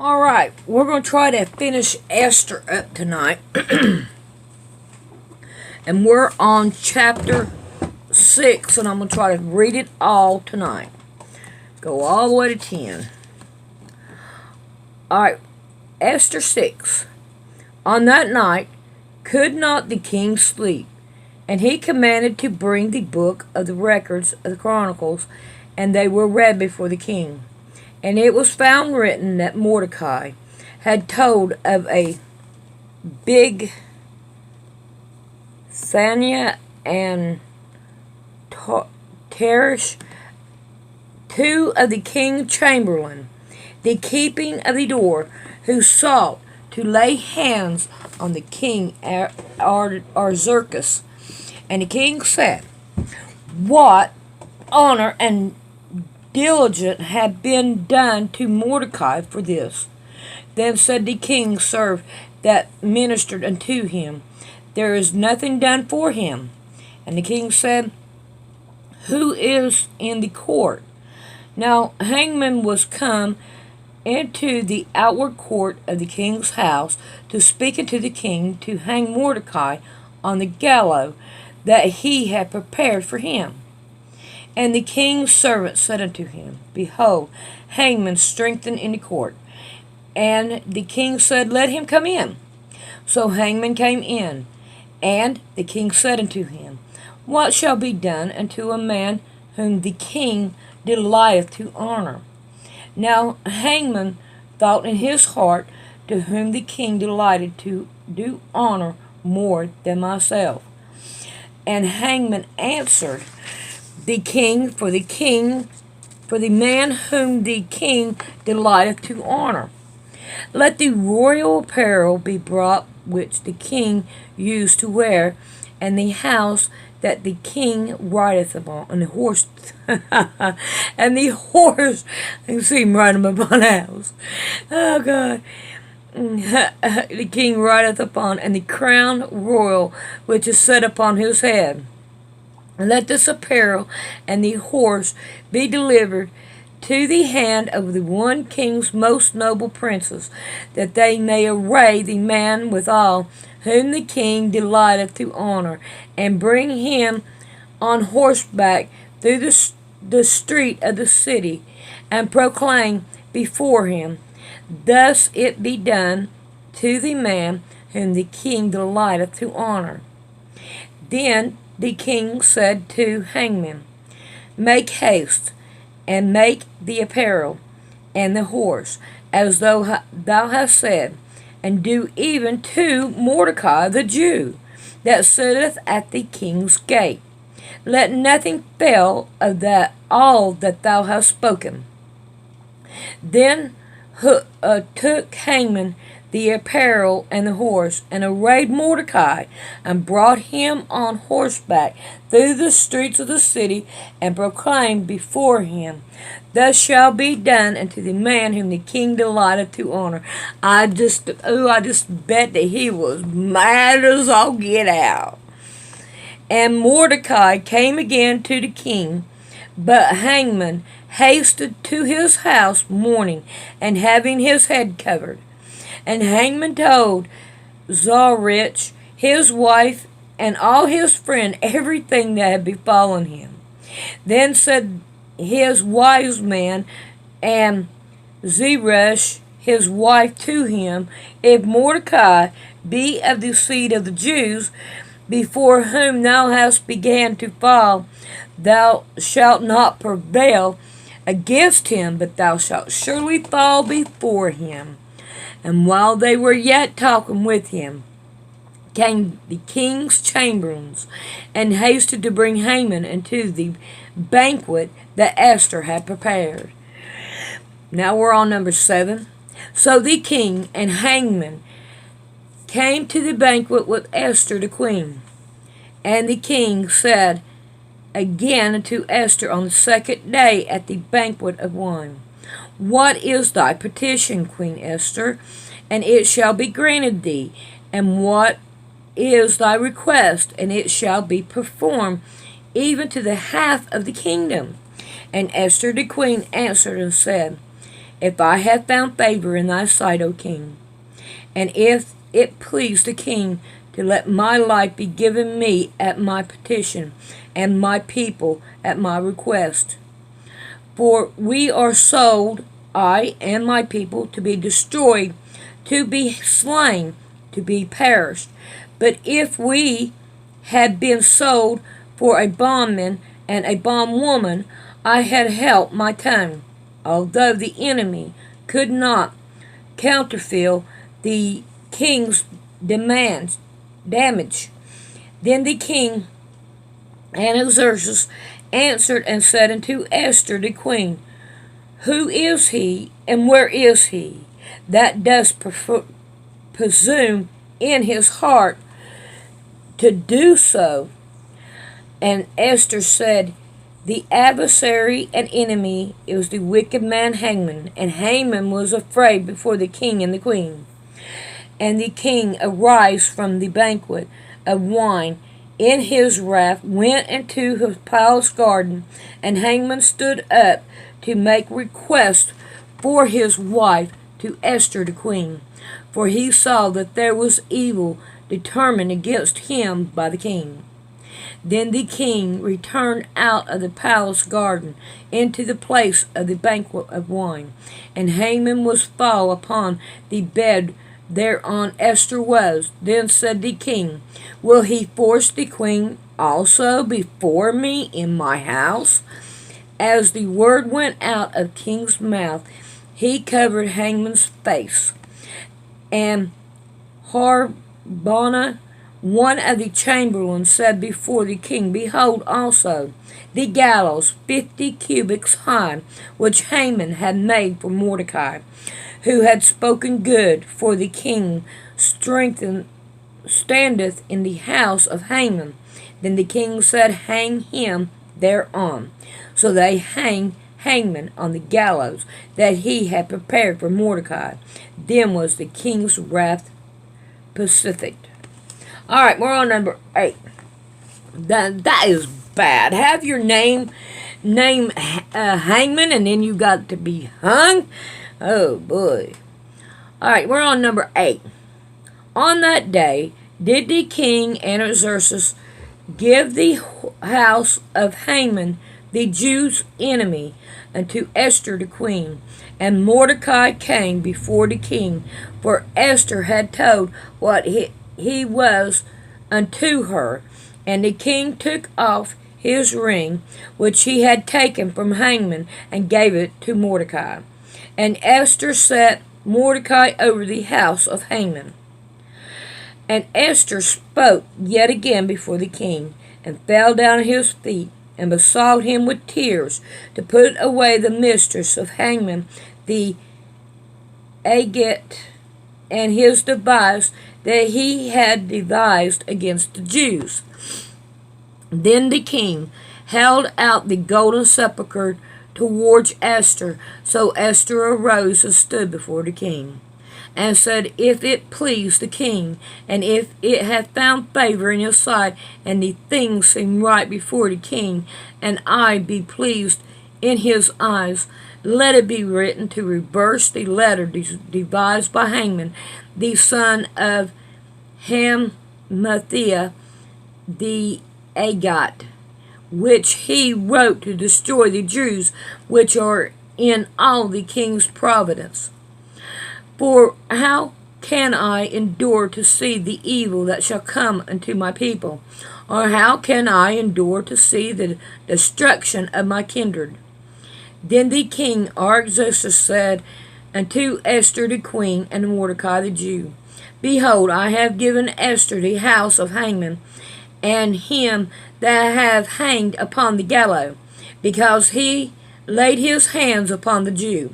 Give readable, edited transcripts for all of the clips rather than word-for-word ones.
All right, we're going to try to finish Esther up tonight. And we're on chapter 6, and I'm going to try to read it all tonight. Go all the way to 10. All right, Esther 6. On that night could not the king sleep, and he commanded to bring the book of the records of the Chronicles, and they were read before the king. And it was found written that Mordecai had told of a big Thania and Teresh, two of the king chamberlain, the keeping of the door, who sought to lay hands on the king Artaxerxes. And the king said, What honor and diligence had been done to Mordecai for this? Then said the king's servant that ministered unto him, There is nothing done for him. And the king said, Who is in the court? Now Haman was come into the outward court of the king's house to speak unto the king to hang Mordecai on the gallows that he had prepared for him. And the king's servant said unto him, Behold, Haman strengthened in the court. And the king said, Let him come in. So Haman came in. And the king said unto him, What shall be done unto a man whom the king delighteth to honor? Now Haman thought in his heart, To whom the king delighted to do honor more than myself. And Haman answered the king, for the man whom the king delighteth to honor. Let the royal apparel be brought which the king used to wear, and the house that the king rideth upon, and the horse, and the horse, I can see him riding upon a house. Oh God. The king rideth upon, and the crown royal which is set upon his head. And let this apparel and the horse be delivered to the hand of the one king's most noble princes, that they may array the man withal, whom the king delighteth to honor, and bring him on horseback through the street of the city, and proclaim before him, Thus it be done to the man whom the king delighteth to honor. Then the king said to Haman, Make haste, and make the apparel and the horse, as thou hast said, and do even to Mordecai the Jew, that sitteth at the king's gate. Let nothing fail of that all that thou hast spoken. Then took Haman the apparel and the horse, and arrayed Mordecai, and brought him on horseback through the streets of the city, and proclaimed before him, Thus shall be done unto the man whom the king delighteth to honor. I just bet that he was mad as all get out. And Mordecai came again to the king, but Haman hasted to his house mourning, and having his head covered. And Haman told Zeresh, his wife, and all his friends everything that had befallen him. Then said his wise man and Zeresh, his wife, to him, If Mordecai be of the seed of the Jews, before whom thou hast began to fall, thou shalt not prevail against him, but thou shalt surely fall before him. And while they were yet talking with him, came the king's chamberlains, and hasted to bring Haman into the banquet that Esther had prepared. Now we're on number 7. So the king and Haman came to the banquet with Esther the queen. And the king said again to Esther on the second day at the banquet of wine, What is thy petition, Queen Esther? And it shall be granted thee. And what is thy request? And it shall be performed, even to the half of the kingdom. And Esther the queen answered and said, if I have found favor in thy sight, O king, and if it please the king to let my life be given me at my petition, and my people at my request. For we are sold, I and my people, to be destroyed, to be slain, to be perished. But if we had been sold for a bondman and a bondwoman, I had held my tongue, although the enemy could not counterfeit the king's damage. Then the king Xerxes answered and said unto Esther the queen, Who is he, and where is he, that does presume in his heart to do so? And Esther said, The adversary and enemy is the wicked man Haman. And Haman was afraid before the king and the queen. And the king arose from the banquet of wine in his wrath, went into his palace garden, and Haman stood up to make request for his wife to Esther the queen, for he saw that there was evil determined against him by the king. Then the king returned out of the palace garden into the place of the banquet of wine, and Haman was fall upon the bed thereon Esther was. Then said the king, Will he force the queen also before me in my house? As the word went out of king's mouth, he covered Haman's face. And Harbona, one of the chamberlains, said before the king, Behold also the gallows 50 cubits high, which Haman had made for Mordecai, who had spoken good, for the king standeth in the house of Haman. Then the king said, Hang him thereon. So they hanged Haman on the gallows that he had prepared for Mordecai. Then was the king's wrath pacified. All right, we're on number 8. That is bad. Have your name Hangman, and then you got to be hung. Oh boy. All right, we're on number 8. On that day did the king Xerxes give the house of Haman, the Jews' enemy, unto Esther the queen. And Mordecai came before the king, for Esther had told what he was unto her. And the king took off his ring, which he had taken from Haman, and gave it to Mordecai. And Esther set Mordecai over the house of Haman. And Esther spoke yet again before the king, and fell down at his feet, and besought him with tears to put away the mistress of Haman the Agate, and his device that he had devised against the Jews. Then the king held out the golden sepulchre towards Esther. So Esther arose and stood before the king, and said, If it please the king, and if it hath found favor in his sight, and the thing seem right before the king, and I be pleased in his eyes, let it be written to reverse the letter devised by Haman, the son of Hammedatha the Agate, which he wrote to destroy the Jews which are in all the king's providence. For how can I endure to see the evil that shall come unto my people? Or how can I endure to see the destruction of my kindred? Then the king Artaxerxes said unto Esther the queen and Mordecai the Jew, Behold, I have given Esther the house of Haman, and him that have hanged upon the gallows, because he laid his hands upon the Jew.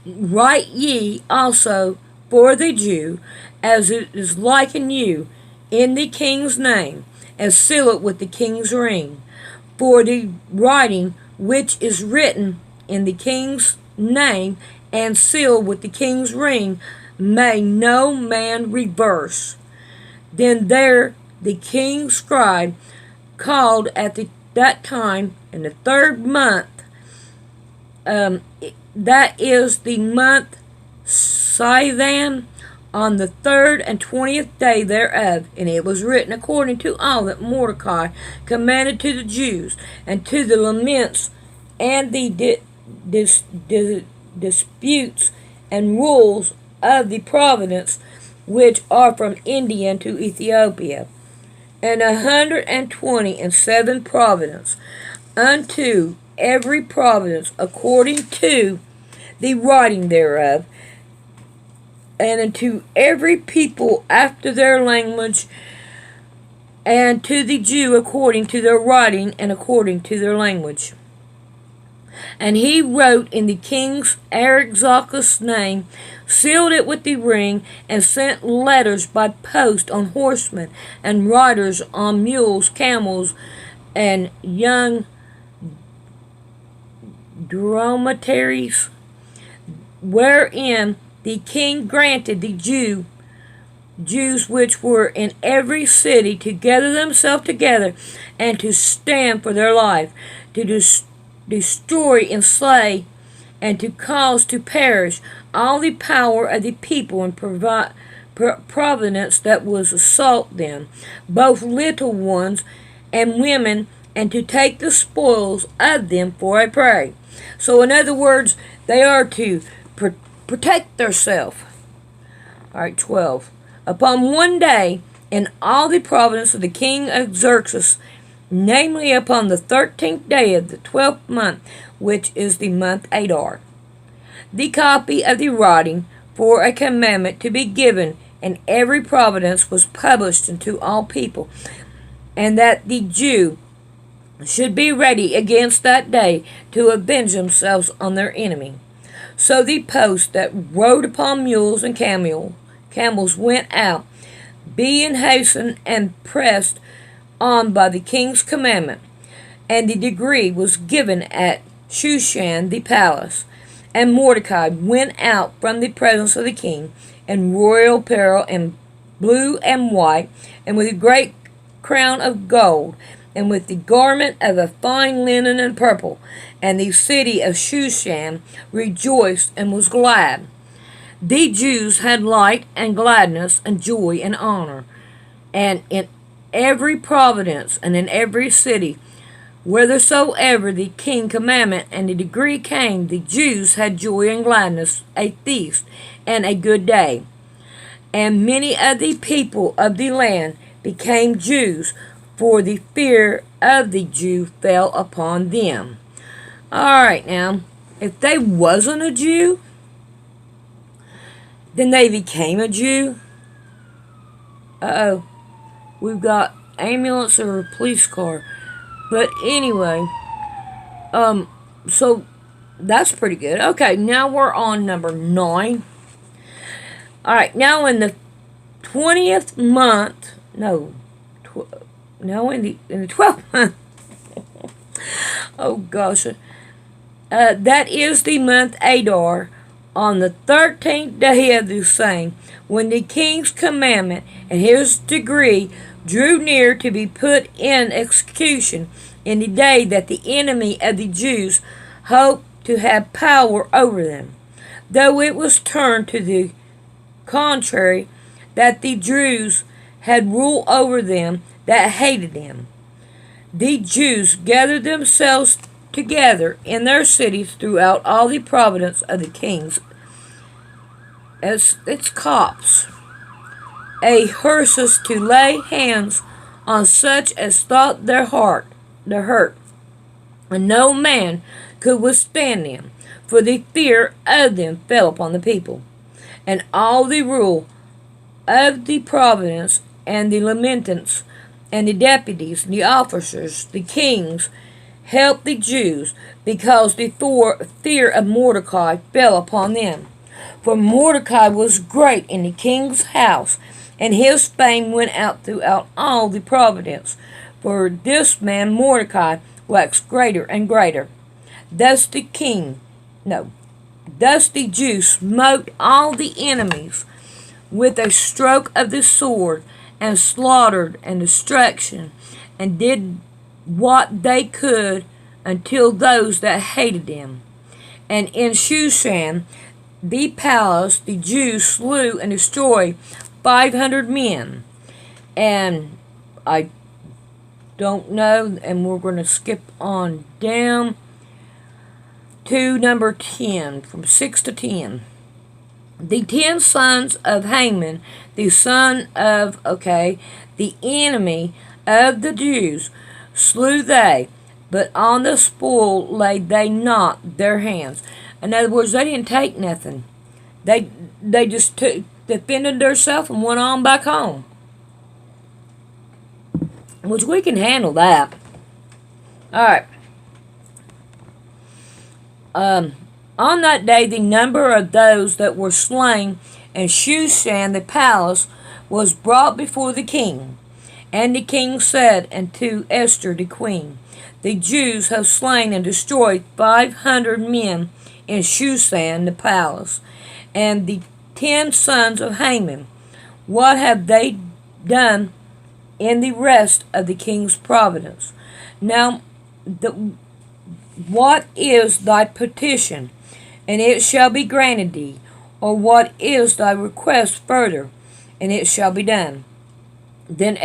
Write ye also for the Jew, as it is like in you, in the king's name, and seal it with the king's ring. For the writing which is written in the king's name, and sealed with the king's ring, may no man reverse. Then there the king's scribe called at that time in the 3rd month, that is the month Sivan, on the 3rd and 20th day thereof. And it was written according to all that Mordecai commanded to the Jews, and to the laments and the disputes and rules of the province which are from India to Ethiopia, and 127 provinces, unto every province according to the writing thereof, and unto every people after their language, and to the Jew according to their writing and according to their language. And he wrote in the king's Artaxerxes' name, sealed it with the ring, and sent letters by post on horsemen, and riders on mules, camels, and young dromedaries, wherein the king granted the Jews which were in every city to gather themselves together, and to stand for their life, to destroy and slay, and to cause to perish all the power of the people and providence that was assault them, both little ones and women, and to take the spoils of them for a prey. So in other words, they are to protect themselves. Alright, 12. Upon one day in all the province of the king of Xerxes, namely upon the 13th day of the 12th month, which is the month Adar, the copy of the writing for a commandment to be given in every province was published unto all people, and that the Jew should be ready against that day to avenge themselves on their enemy. So the post that rode upon mules and camels went out, being hastened and pressed on by the king's commandment, and the decree was given at Shushan the palace. And Mordecai went out from the presence of the king in royal apparel, in blue and white, and with a great crown of gold, and with the garment of a fine linen and purple. And the city of Shushan rejoiced and was glad. The Jews had light and gladness and joy and honor, and in every province and in every city, whithersoever the king commandment and the decree came, the Jews had joy and gladness, a feast and a good day. And many of the people of the land became Jews, for the fear of the Jew fell upon them. Alright, now, if they wasn't a Jew, then they became a Jew. Uh-oh. We've got ambulance or a police car. But anyway, so that's pretty good. Okay, now we're on number 9. Alright, now in the 20th month, now in the 12th month, oh gosh, that is the month Adar, on the 13th day of the same, when the king's commandment and his decree drew near to be put in execution, in the day that the enemy of the Jews hoped to have power over them, though it was turned to the contrary, that the Jews had rule over them that hated them. The Jews gathered themselves together in their cities throughout all the province of the kings, as its cops, a hearses to lay hands on such as thought their hurt, and no man could withstand them, for the fear of them fell upon the people. And all the rule of the province, and the lamentants, and the deputies, and the officers, the kings, helped the Jews, because the fear of Mordecai fell upon them. For Mordecai was great in the king's house, and his fame went out throughout all the province. For this man Mordecai waxed greater and greater. Thus the Jews smote all the enemies with a stroke of the sword, and slaughtered and destruction, and did what they could until those that hated them. And in Shushan, the palace, the Jews slew and destroyed 500 men. And I don't know, and we're going to skip on down to number 10, from 6 to 10. The 10 sons of Haman, the son of, the enemy of the Jews, slew they, but on the spoil laid they not their hands. In other words, they didn't take nothing. They just defended themselves and went on back home. Which we can handle that. Alright. On that day, the number of those that were slain in Shushan the palace was brought before the king. And the king said unto Esther the queen, the Jews have slain and destroyed 500 men in Shushan the palace. And the 10 sons of Haman, what have they done in the rest of the king's province? Now, what is thy petition? And it shall be granted thee. Or what is thy request further? And it shall be done. Then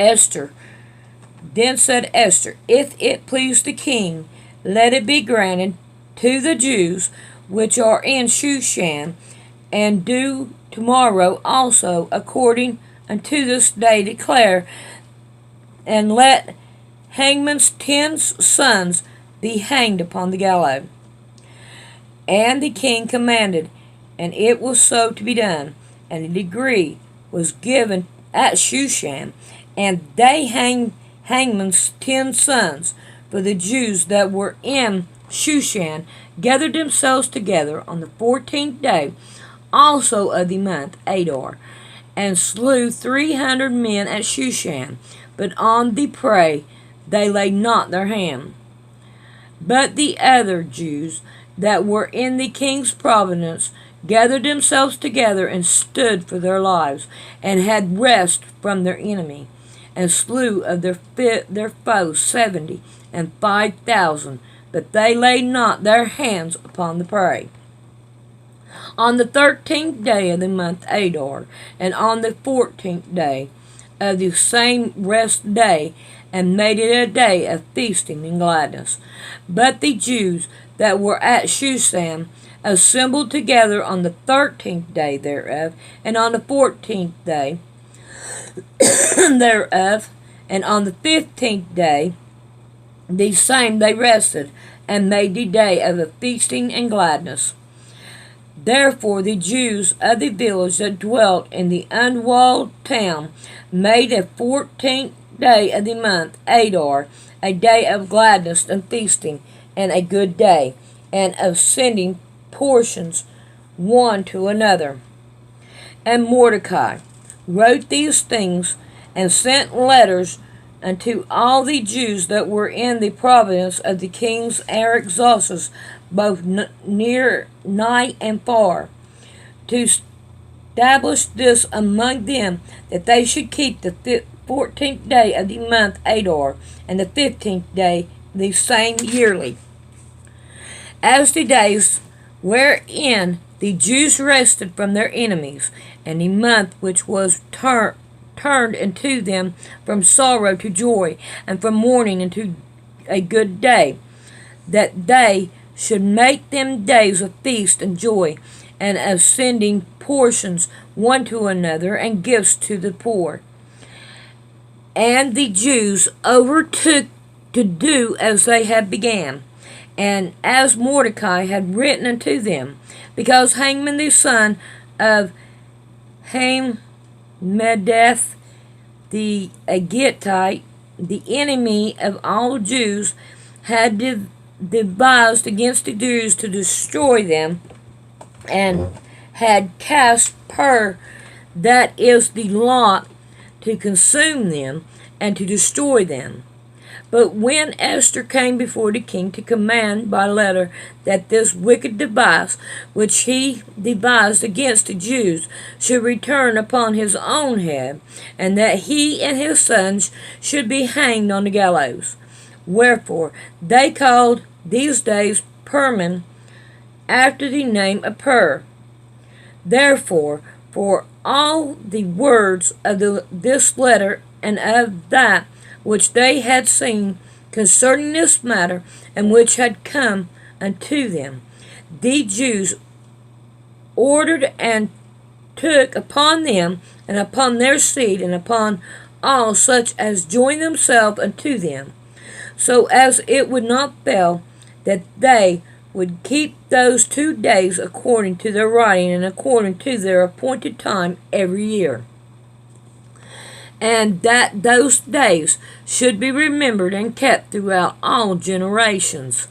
said Esther, if it please the king, let it be granted to the Jews which are in Shushan, and do tomorrow also according unto this day declare, and let Haman's 10 sons be hanged upon the gallows. And the king commanded, and it was so to be done. And a decree was given at Shushan, and they hanged Haman's 10 sons. For the Jews that were in Shushan gathered themselves together on the 14th day also of the month Adar, and slew 300 men at Shushan, but on the prey they laid not their hand. But the other Jews that were in the king's province gathered themselves together and stood for their lives, and had rest from their enemy, and slew of their foes 70 and 5,000, but they laid not their hands upon the prey. On the 13th day of the month Adar, and on the 14th day of the same rest day, and made it a day of feasting and gladness. But the Jews that were at Shushan assembled together on the 13th day thereof, and on the 14th day thereof, and on the 15th day the same they rested, and made the day of a feasting and gladness. Therefore the Jews of the village that dwelt in the unwalled town made a 14th day of the month Adar a day of gladness and feasting, and a good day, and of sending portions one to another. And Mordecai wrote these things, and sent letters unto all the Jews that were in the province of the kings Artaxerxes, both near, nigh, and far, to establish this among them, that they should keep the 14th day of the month Adar, and the 15th day the same yearly, as the days wherein the Jews rested from their enemies, and the month which was turned into them from sorrow to joy, and from mourning into a good day, that they should make them days of feast and joy, and of sending portions one to another, and gifts to the poor. And the Jews overtook to do as they had began, and as Mordecai had written unto them, because Haman the son of Hammedatha the Agagite, the enemy of all Jews, had devised against the Jews to destroy them, and had cast pur, that is the lot, to consume them and to destroy them. But when Esther came before the king to command by letter that this wicked device which he devised against the Jews should return upon his own head, and that he and his sons should be hanged on the gallows, wherefore they called these days Purim, after the name of Per. Therefore, for all the words of this letter and of that which they had seen concerning this matter, and which had come unto them, the Jews ordered and took upon them, and upon their seed, and upon all such as joined themselves unto them, so as it would not fail, that they would keep those 2 days according to their writing, and according to their appointed time every year. And that those days should be remembered and kept throughout all generations,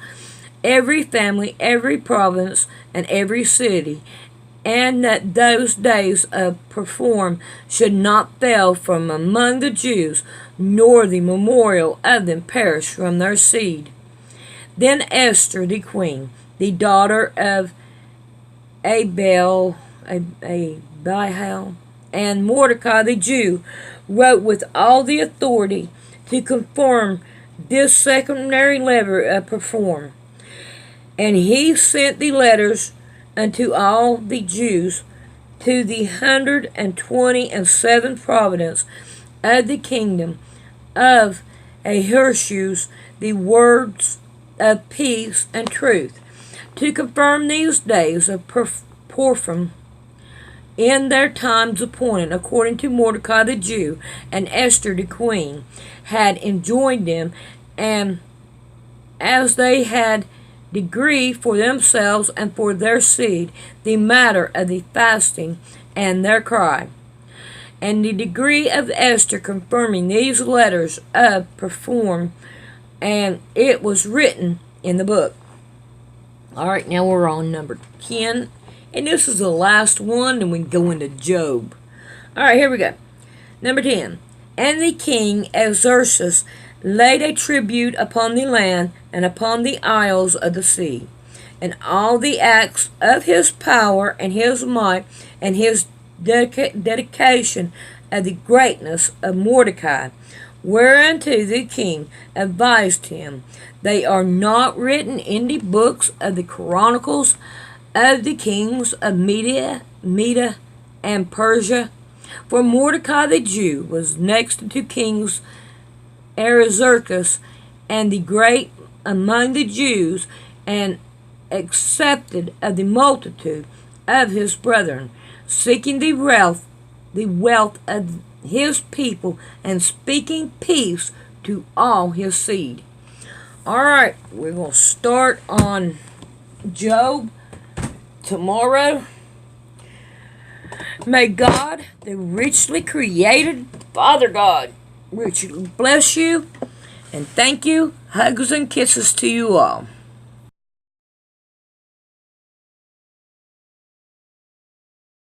every family, every province, and every city, and that those days of perform should not fail from among the Jews, nor the memorial of them perish from their seed. Then Esther the queen, the daughter of Abihail, and Mordecai the Jew, wrote with all the authority to confirm this secondary letter of perform. And he sent the letters unto all the Jews to the 127 provinces of the kingdom of Ahasuerus, the words of peace and truth, to confirm these days of Purim in their times appointed, according to Mordecai the Jew and Esther the queen had enjoined them, and as they had decreed for themselves and for their seed the matter of the fasting and their cry. And the decree of Esther confirming these letters of perform, and it was written in the book. All right, now we're on number 10, and this is the last one, and we go into Job. All right, here we go. Number 10. And the king Xerxes laid a tribute upon the land and upon the isles of the sea, and all the acts of his power and his might and his dedication of the greatness of Mordecai, whereunto the king advised him. They are not written in the books of the chronicles of the kings of Media and Persia. For Mordecai the Jew was next to King Artaxerxes, and the great among the Jews, and accepted of the multitude of his brethren, seeking the wealth of his people, and speaking peace to all his seed. All right, we're going to start on Job tomorrow. May God, the richly created Father God, richly bless you, and thank you. Hugs and kisses to you all.